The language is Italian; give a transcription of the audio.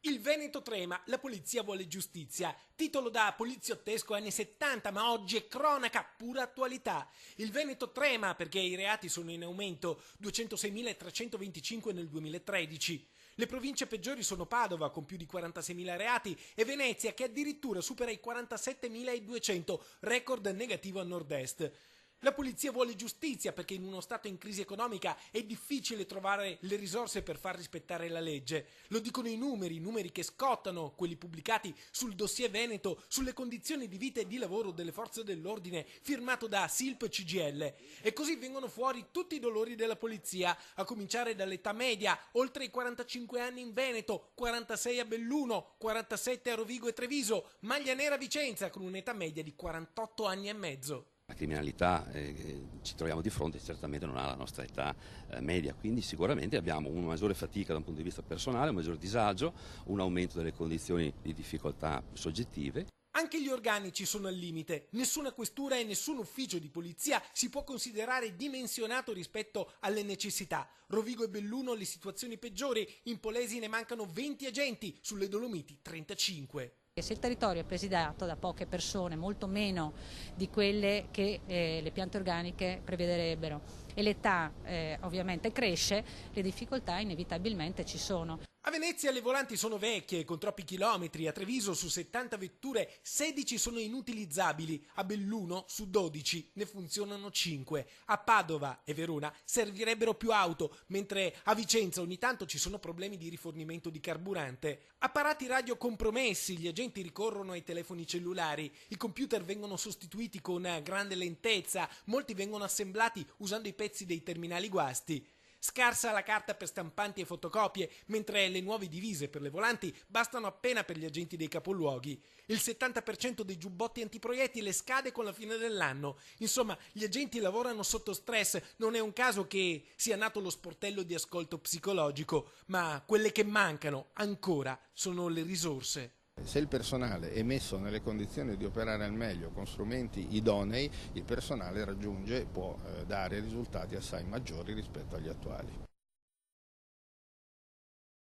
Il Veneto trema, la polizia vuole giustizia. Titolo da poliziottesco anni 70, ma oggi è cronaca, pura attualità. Il Veneto trema perché i reati sono in aumento, 206.325 nel 2013. Le province peggiori sono Padova, con più di 46.000 reati, e Venezia, che addirittura supera i 47.200, record negativo a nord-est. La polizia vuole giustizia perché in uno Stato in crisi economica è difficile trovare le risorse per far rispettare la legge. Lo dicono i numeri che scottano, quelli pubblicati sul dossier Veneto sulle condizioni di vita e di lavoro delle forze dell'ordine, firmato da SILP CGIL. E così vengono fuori tutti i dolori della polizia, a cominciare dall'età media, oltre i 45 anni in Veneto, 46 a Belluno, 47 a Rovigo e Treviso, maglia nera a Vicenza con un'età media di 48 anni e mezzo. La criminalità che ci troviamo di fronte certamente non ha la nostra età media, quindi sicuramente abbiamo una maggiore fatica da un punto di vista personale, un maggior disagio, un aumento delle condizioni di difficoltà soggettive. Anche gli organici sono al limite. Nessuna questura e nessun ufficio di polizia si può considerare dimensionato rispetto alle necessità. Rovigo e Belluno le situazioni peggiori, in Polesi ne mancano 20 agenti, sulle Dolomiti 35. Se il territorio è presidiato da poche persone, molto meno di quelle che le piante organiche prevederebbero, e l'età ovviamente cresce, le difficoltà inevitabilmente ci sono. A Venezia le volanti sono vecchie, con troppi chilometri. A Treviso su 70 vetture 16 sono inutilizzabili, a Belluno su 12 ne funzionano 5. A Padova e Verona servirebbero più auto, mentre a Vicenza ogni tanto ci sono problemi di rifornimento di carburante. Apparati radio compromessi, gli agenti ricorrono ai telefoni cellulari, i computer vengono sostituiti con grande lentezza, molti vengono assemblati usando i pezzi dei terminali guasti. Scarsa la carta per stampanti e fotocopie, mentre le nuove divise per le volanti bastano appena per gli agenti dei capoluoghi. Il 70% dei giubbotti antiproiettile scade con la fine dell'anno. Insomma, gli agenti lavorano sotto stress, non è un caso che sia nato lo sportello di ascolto psicologico, ma quelle che mancano ancora sono le risorse. Se il personale è messo nelle condizioni di operare al meglio con strumenti idonei, il personale può dare risultati assai maggiori rispetto agli attuali.